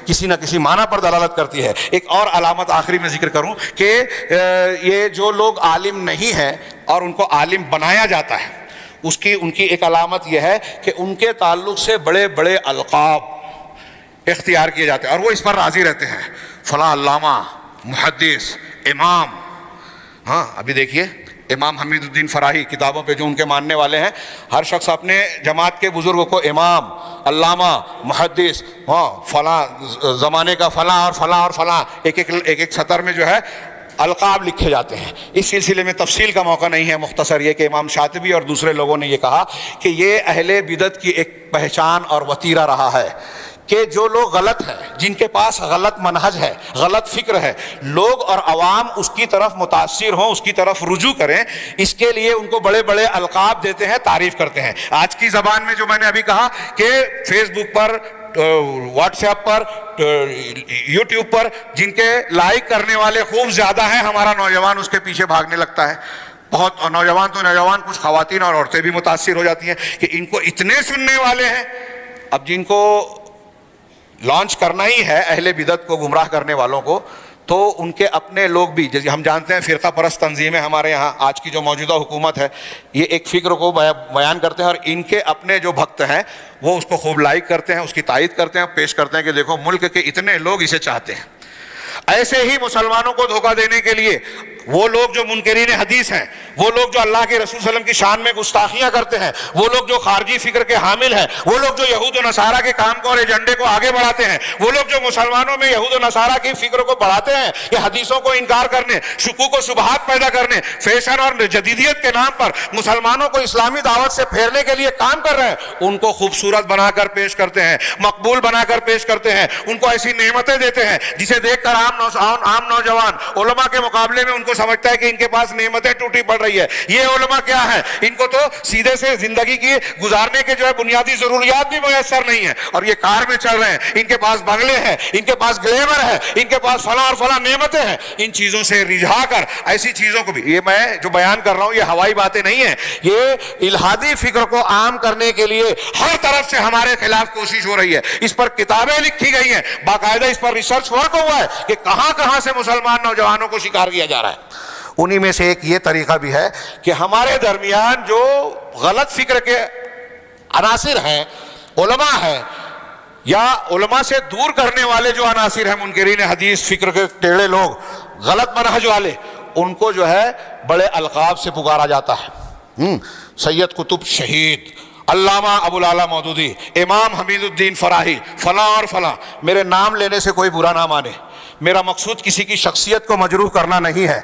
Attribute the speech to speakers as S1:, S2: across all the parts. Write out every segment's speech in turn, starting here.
S1: کسی نہ کسی معنی پر دلالت کرتی ہے۔ ایک اور علامت آخری میں ذکر کروں کہ یہ جو لوگ عالم نہیں ہیں اور ان کو عالم بنایا جاتا ہے، ان کی ایک علامت یہ ہے کہ ان کے تعلق سے بڑے بڑے القاب اختیار کیے جاتے ہیں اور وہ اس پر راضی رہتے ہیں، فلاں علامہ، محدث، امام۔ ہاں ابھی دیکھیے امام حمید الدین فراہی کتابوں پہ جو ان کے ماننے والے ہیں، ہر شخص اپنے جماعت کے بزرگوں کو امام، علامہ، محدث، فلاں زمانے کا فلاں اور فلاں اور فلاں، ایک سطر میں جو ہے القاب لکھے جاتے ہیں۔ اس سلسلے میں تفصیل کا موقع نہیں ہے، مختصر یہ کہ امام شاطبی اور دوسرے لوگوں نے یہ کہا کہ یہ اہل بدعت کی ایک پہچان اور وتیرہ رہا ہے کہ جو لوگ غلط ہیں، جن کے پاس غلط منہج ہے، غلط فکر ہے، لوگ اور عوام اس کی طرف متاثر ہوں، اس کی طرف رجوع کریں، اس کے لیے ان کو بڑے بڑے القاب دیتے ہیں، تعریف کرتے ہیں۔ آج کی زبان میں جو میں نے ابھی کہا کہ فیس بک پر، واٹس ایپ پر، یوٹیوب پر جن کے لائک کرنے والے خوب زیادہ ہیں، ہمارا نوجوان اس کے پیچھے بھاگنے لگتا ہے۔ بہت نوجوان تو نوجوان، کچھ خواتین اور عورتیں بھی متاثر ہو جاتی ہیں کہ ان کو اتنے سننے والے ہیں۔ اب جن کو لانچ کرنا ہی ہے اہل بدعت کو گمراہ کرنے والوں کو، تو ان کے اپنے لوگ بھی، جیسے ہم جانتے ہیں فرقہ پرست تنظیمیں ہمارے یہاں، آج کی جو موجودہ حکومت ہے، یہ ایک فکر کو بیان کرتے ہیں اور ان کے اپنے جو بھکت ہیں وہ اس کو خوب لائک کرتے ہیں، اس کی تائید کرتے ہیں، پیش کرتے ہیں کہ دیکھو ملک کے اتنے لوگ اسے چاہتے ہیں۔ ایسے ہی مسلمانوں کو دھوکہ دینے کے لیے وہ لوگ جو منکرین حدیث ہیں، وہ لوگ جو اللہ کے رسول صلی اللہ علیہ وسلم کی شان میں گستاخیاں کرتے ہیں، وہ لوگ جو خارجی فکر کے حامل ہیں، وہ لوگ جو یہود و نصارہ کے کام کو اور ایجنڈے کو آگے بڑھاتے ہیں، وہ لوگ جو مسلمانوں میں یہود و نصارہ کی فکر کو بڑھاتے ہیں کہ حدیثوں کو انکار کرنے، شکوک و شبہات پیدا کرنے، فیشن اور جدیدیت کے نام پر مسلمانوں کو اسلامی دعوت سے پھیرنے کے لیے کام کر رہے ہیں، ان کو خوبصورت بنا کر پیش کرتے ہیں، مقبول بنا کر پیش کرتے ہیں، ان کو ایسی نعمتیں دیتے ہیں جسے دیکھ کر عام نوجوان علماء کے مقابلے میں ان کو سمجھتا ہے کہ ان کے پاس نعمتیں ٹوٹی پڑ رہی ہے۔ یہ علماء کیا ہیں؟ ان کو تو سیدھے سے زندگی کی گزارنے کے جو ہے بنیادی ضروریات بھی میسر نہیں ہیں، اور یہ کار میں چل رہے ہیں، ان کے پاس بنگلے ہیں، ان کے پاس گلیمر ہے، ان کے پاس فلاں اور فلاں نعمتیں ہیں۔ ان چیزوں سے رجھا کر ایسی چیزوں کو بھی، یہ میں جو بیان کر رہا ہوں یہ ہوائی باتیں نہیں ہیں، یہ الہادی فکر کو عام کرنے کے لیے ہر طرف سے ہمارے خلاف کوشش ہو رہی ہے۔ اس پر کتابیں لکھی گئی ہیں، باقاعدہ اس پر ریسرچ ورک ہوا ہے کہ کہاں کہاں سے مسلمان نوجوانوں کو شکار کیا جا رہا ہے۔ انہی میں سے ایک یہ طریقہ بھی ہے کہ ہمارے درمیان جو غلط فکر کے عناصر ہیں، علماء ہیں، یا علماء سے دور کرنے والے جو عناصر ہیں، منکرین حدیث فکر کے ٹیڑے لوگ، غلط منہج والے، ان کو جو ہے بڑے القاب سے پکارا جاتا ہے۔ سید قطب شہید، علامہ ابو العلا مودودی، امام حمید الدین فراہی، فلاں اور فلاں۔ میرے نام لینے سے کوئی برا نہ مانے، میرا مقصود کسی کی شخصیت کو مجروح کرنا نہیں ہے۔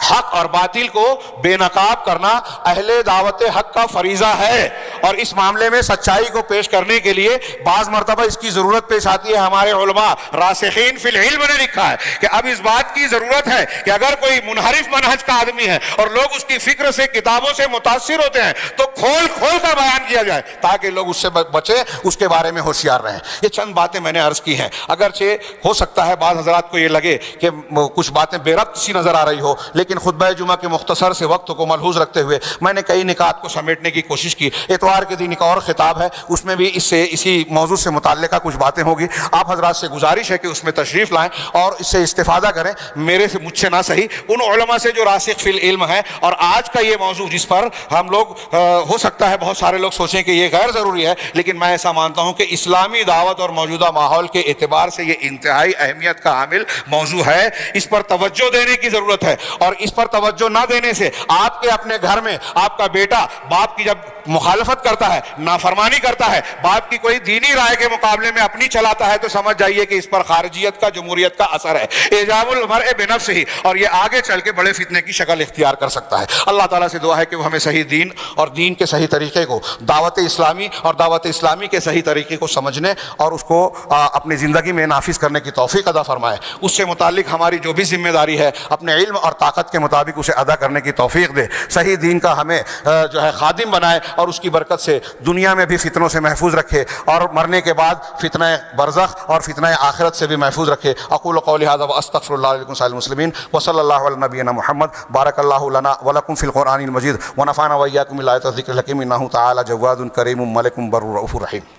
S1: حق اور باطل کو بے نقاب کرنا اہل دعوت حق کا فریضہ ہے، اور اس معاملے میں سچائی کو پیش کرنے کے لیے بعض مرتبہ اس کی ضرورت پیش آتی ہے۔ ہمارے علماء راسخین فی العلم نے لکھا ہے کہ اب اس بات کی ضرورت ہے کہ اگر کوئی منحرف منہج کا آدمی ہے اور لوگ اس کی فکر سے، کتابوں سے متاثر ہوتے ہیں، تو کھول کھول کر بیان کیا جائے تاکہ لوگ اس سے بچیں، اس کے بارے میں ہوشیار رہیں۔ یہ چند باتیں میں نے عرض کی ہیں، اگرچہ ہو سکتا ہے بعض حضرات کو یہ لگے کہ کچھ باتیں بے ربط سی نظر آ رہی ہو، لیکن خطبہ جمعہ کے مختصر سے وقت کو ملحوظ رکھتے ہوئے میں نے کئی نکات کو سمیٹنے کی کوشش کی۔ اتوار کے دن ایک اور خطاب ہے، اس میں بھی اسی موضوع سے متعلقہ کچھ باتیں ہوگی۔ آپ حضرات سے گزارش ہے کہ اس میں تشریف لائیں اور اس سے استفادہ کریں، مجھ سے نہ صحیح ان علماء سے جو راسخ فی العلم ہیں۔ اور آج کا یہ موضوع جس پر ہم لوگ ہو سکتا ہے بہت سارے لوگ سوچیں کہ یہ غیر ضروری ہے، لیکن میں ایسا مانتا ہوں کہ اسلامی دعوت اور موجودہ ماحول کے اعتبار سے یہ انتہائی اہمیت کا حامل موضوع ہے۔ اس پر توجہ دینے کی ضرورت ہے، اور اس پر توجہ نہ دینے سے آپ کے اپنے گھر میں آپ کا بیٹا باپ کی جب مخالفت کرتا ہے، نافرمانی کرتا ہے، باپ کی کوئی دینی رائے کے مقابلے میں اپنی چلاتا ہے، تو سمجھ جائیے کہ اس پر خارجیت کا، جمہوریت کا اثر ہے، اعجاب المرء بنفسہ، اور یہ آگے چل کے بڑے فتنے کی شکل اختیار کر سکتا ہے۔ اللہ تعالیٰ سے دعا ہے کہ وہ ہمیں صحیح دین اور دین کے صحیح طریقے کو، دعوت اسلامی اور دعوت اسلامی کے صحیح طریقے کو سمجھنے اور اس کو اپنی زندگی میں نافذ کرنے کی توفیق عطا فرمائے۔ اس سے متعلق ہماری جو بھی ذمہ داری ہے اپنے علم اور طاقت کے مطابق اسے ادا کرنے کی توفیق دے، صحیح دین کا ہمیں جو ہے خادم بنائے، اور اس کی برکت سے دنیا میں بھی فتنوں سے محفوظ رکھے، اور مرنے کے بعد فتنہ برزخ اور فتنہ آخرت سے بھی محفوظ رکھے۔ اقول قولی ھذا واستغفر اللہ لکم سائر المسلمین، وصلی اللہ علی نبینا محمد، بارک اللہ لنا ولکم فی القرآن المجید، ونفعنا وإیاکم بالآیات والذکر الحکیم، انہ تعالی جواد کریم ملک بر رؤوف رحیم۔